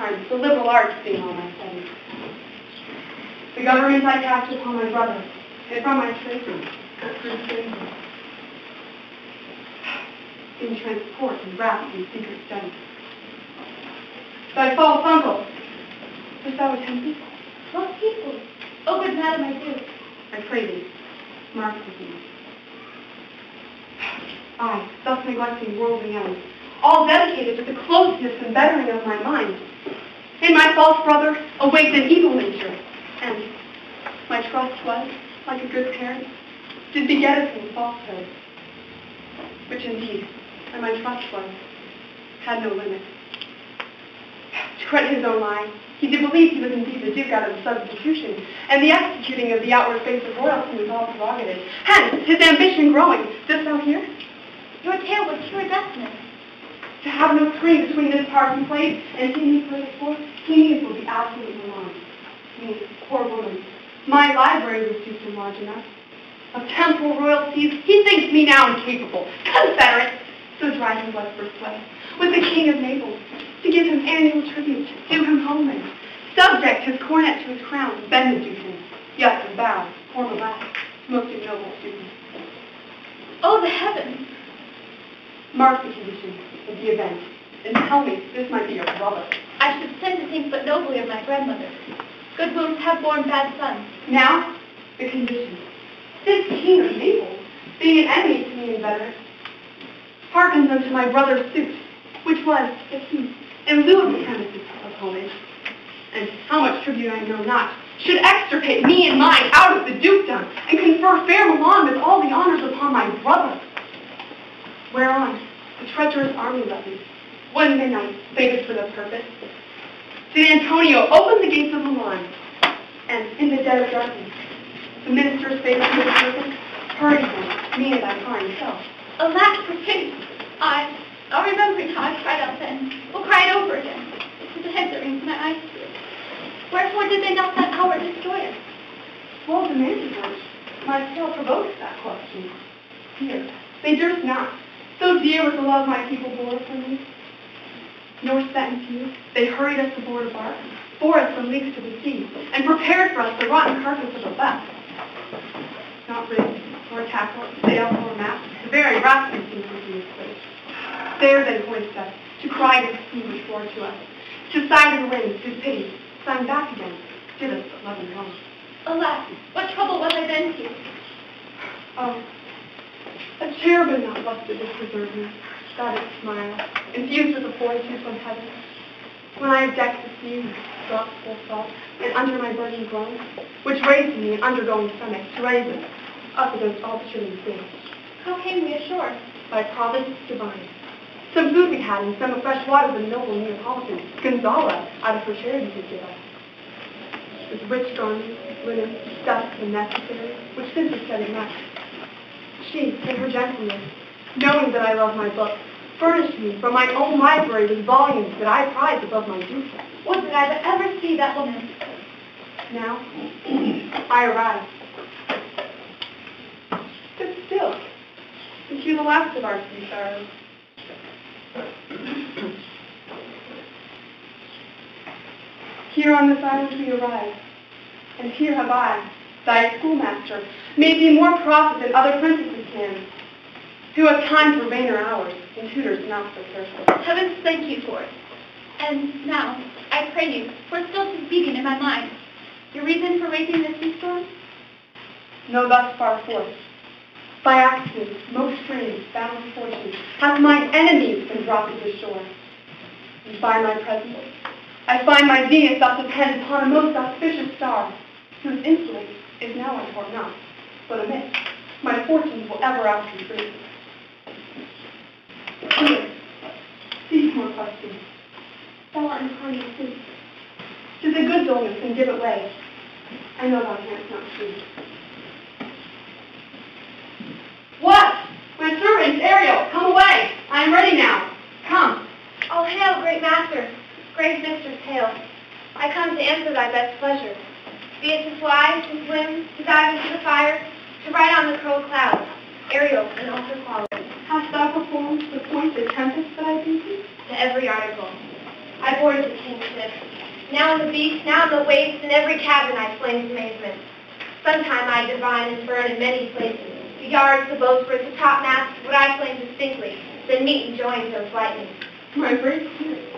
times the liberal arts being all my studies. The government I cast upon my brother, and from my training, in transport and wrath and secret studies. Thy false uncle, dost thou attend me? What people? Oh, good madam, I do. I pray thee, mark with me. I, thus neglecting worldly ends, all dedicated to the closeness and bettering of my mind. In my false brother awaked an evil nature, and my trust was, like a good parent, did beget of him falsehood, which indeed, and my trust was, had no limit. To credit his own lie, he did believe he was indeed the Duke out of the substitution, and the executing of the outward face of royalty was all prerogative. Hence, his ambition growing, dost thou hear? Your tale was pure deafness. To have no screen between this parking place and he me further forth, he will be absolutely alarmed. Me, poor woman, my library was too large enough. Of temporal royalties, he thinks me now incapable. Confederate, so driving was for sway, with the king of Naples, to give him annual tribute, do him homage, subject his coronet to his crown, bend the dukedom, yes, and bow, form a last, most ignoble student. Oh, the heavens! Mark the condition of the event, and tell me this might be your brother. I should tend to think but nobly of my grandmother. Good wombs have borne bad sons. Now, the condition. This king of Naples, being an enemy to me inveterate, hearkens unto my brother's suit, which was, that he, in lieu of the premises of homage, and how much tribute I know not, should extirpate me and mine out of the dukedom, and confer fair Milan with all the honors upon my brother. Whereon the treacherous army levied, one midnight, fated for the purpose, St. Antonio opened the gates of Milan, and in the dead of darkness, the ministers fated for the purpose hurried them, me and thy kind self. Alas, for pity! I'll remembering how I cried out then, will cry it over again, with the head that rings my eyes to it. Wherefore did they not that hour destroy us? Well demanded, George. My tale provokes that question. Here, they durst not. So dear was the love my people bore for me. Nor spent in few, they hurried us aboard a bark, bore us some leagues to the sea, and prepared for us the rotten carcass of a left. Not rigged, nor tackle, sail, nor mast, the very rascals seemed to be misplaced. There then hoist us, to cry to the sea which bore to us, to sigh to the winds, whose pity, sang back again, did us but love and wrong. Alas, what trouble was I then to? Oh, a cherubim not lusted to preserve me, that its smile, infused with the fortitude from heaven. When I have decked the sea with drops full salt, and under my burning groans, which raised me an undergoing stomach to raise it up against all the chilling sea. How came we ashore? By providence divine. Some food we had, and some fresh water the noble Neapolitan, Gonzala, out of her charity did give us. With rich garments, linen, stuffs, and necessaries, which simply said it much. She, in her gentleness, knowing that I love my book, furnished me from my own library with volumes that I prize above my due. Would that I would ever see that woman. Now, I arrive. Sit still, and hear the last of our seafarers. Here on this island we arrive, and here have I, thy schoolmaster, made thee more profit than other princesses can, who have time for vainer hours, and tutors not so careful. Heavens thank you for it. And now, I pray you, for still 'tis beating in my mind, your reason for raising this sea storm? No, thus far forth. By accident, most strange, bound fortune, hath mine enemies been brought to the shore. And by my presence, I find my Venus doth depend upon a most auspicious star, whose influence is now I thought not, but a myth. My fortunes will ever after free. Here, cease more questions. Thou art inclined to sleep. 'Tis a good dullness, and give it way. I know thou canst not sleep. What? My servant, Ariel, come away. I am ready now. Come. All hail, great master, grave mistress, hail. I come to answer thy best pleasure. Be it to fly, to swim, to dive into the fire, to ride on the curled clouds, Ariel in all her qualities. Hast thou performed the point of Tempest that I think thee? To every article. I boarded the king's ship. Now in the beach, now in the waist, in every cabin I flamed amazement. Sometime I divine and burn in many places. The yards, the bowsprit, the topmasts, would I flame distinctly, then meet and join those lightnings. My great spirit,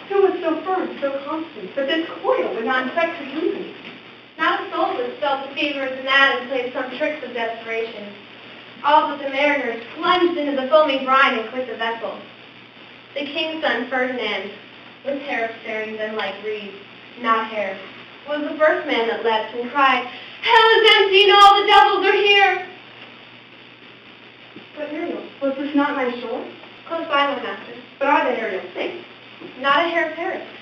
who was so firm, so constant, but this coil would not infect her company? Not a soul was felt the fevers in that and played some tricks of desperation. All but the mariners plunged into the foaming brine and quit the vessel. The king's son Ferdinand, with hair staring them like reeds, not hair, was the first man that leapt and cried, "Hell is empty and all the devils are here!" But Ariel, was this not my shore? Close by, my master. But are the Ariel safe? Not a hair perished.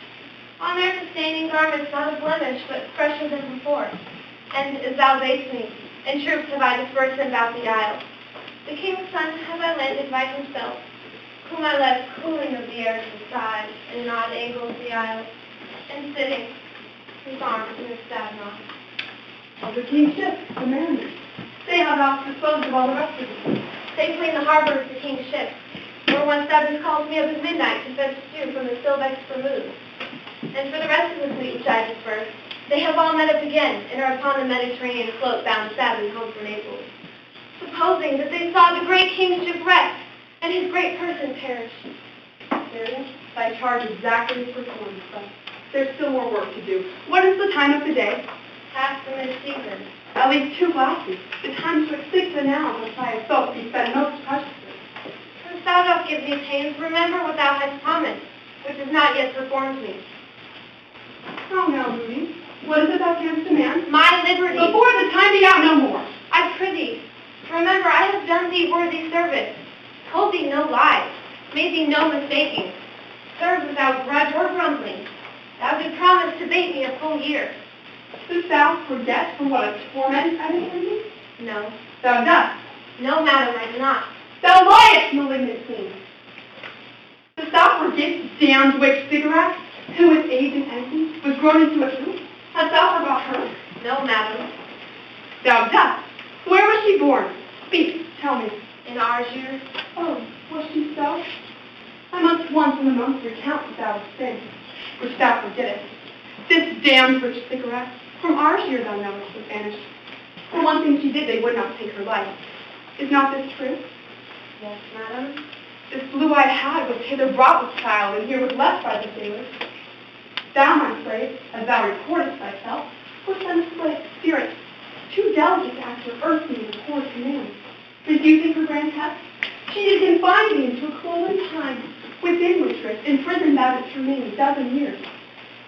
On their sustaining garments not a blemish, but fresher than before. And as thou badest me, in troops have I dispersed them about the isle. The king's son have I landed by himself, whom I left cooling of the air to the side, and odd angles of the isle, and sitting, his arms in his stab knot. Of the king's ship, the mariners. They have now disposed of all the rest of them. They clean the harbor of the king's ship, where one Stebbins calls me up at midnight to fetch stew from the Silvex Bermude. And for the rest of the fleet which I dispersed, they have all met up again, and are upon the Mediterranean float bound sadly home for Naples. Supposing that they saw the great king's ship wrecked, and his great person perish. Ariel, thy charge exactly is performed, but there's still more work to do. What is the time of the day? Past the mid-season. At least 2 glasses. The time twixt 6 and now, which I have felt be spent most preciously. Since thou dost give me pains, remember what thou hast promised, which is not yet performed me. How now, Rudy? What is it thou canst demand? My liberty. Before the time be out, no more. I prithee, remember I have done thee worthy service, told thee no lies, made thee no mistaking, served without grudge or grumbling. Thou did promise to bait me a full year. Dost thou forget from what a torment I have thee? No. Thou dost. No, madam, I do not. Thou liest, malignant queen. Dost thou forget the damned witch cigarette, who with age and envy was grown into a truth? Hast thou forgot her? No, madam. Thou dost. Where was she born? Speak, tell me. In Argier. Oh, was she so? I must once in a month recount what thou hast been, which thou forgettest. This damned witch cigarette, from Argier thou knowest, was banished. For one thing she did, they would not take her life. Is not this true? Yes, madam. This blue-eyed hag was hither brought with child, and here was left by the sailors. Thou, my slave, as thou reportest thyself, wast then a slave spirit, too delicate to act your earthly and poor commands. Refusing her grand heft, she did confine thee into a cloven time, within which imprisoned thou didst remain a dozen years,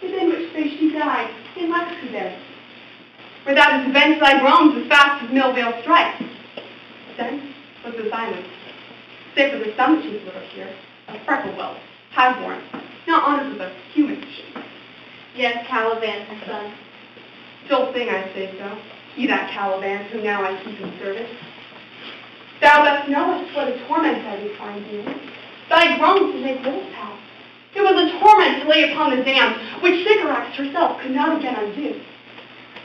within which space she died in Lexington, where thou didst vent thy groans as fast as Millvale strikes. Then was the silence, save for the sun she lived here, a freckle-welt, high-born, not honored with a human shape. Yes, Caliban, her son. Still thing I say so, he that Caliban, whom now I keep in service. Thou best knowest what a torment I do find thee in. Thy groans to make wolf pass. It was a torment to lay upon the damned, which Sycorax herself could not again undo.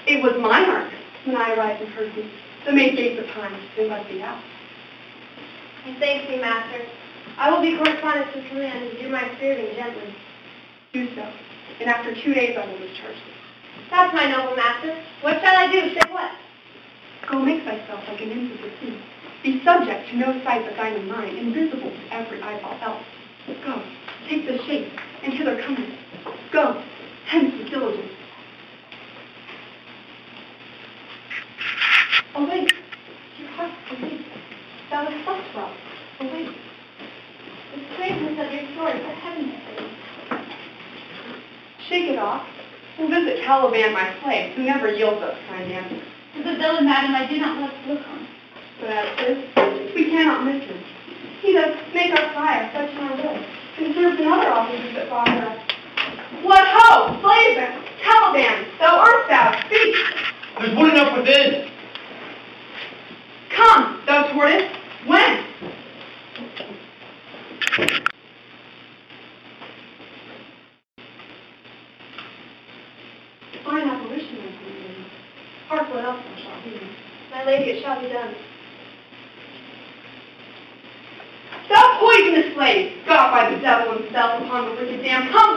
It was my heart, when I arrived and heard thee, that made gates of time and let thee out. I thank thee, master. I will be correspondent to command and do my serving gently. Do so, and after 2 days I will discharge thee. That's my noble master. What shall I do? Say what? Go make thyself like an nymph of the sea. Be subject to no sight but thine and mine, invisible to every eyeball else. Go, take the shape, and hither comest. Go, hence with diligence. Awake, your heart, awake. Thou hast slept well. Awake. The strangeness of your story, for heaven's sake. Shake it off. We'll visit Caliban, my slave, who never yields us kind answers. To the villain, madam, I do not love to look on. But as this, we cannot miss him. He does make our fire, fetch my wood, and serves in other offices that bother us. What ho! Slave, Caliban, thou art thou, speak! There's wood enough within. Come, thou tortoise, when? Fine apparition, my queen. Hark what else thou shalt hear. My lady, it shall be done. Thou poisonous slave, got by the devil himself upon the wicked dam, come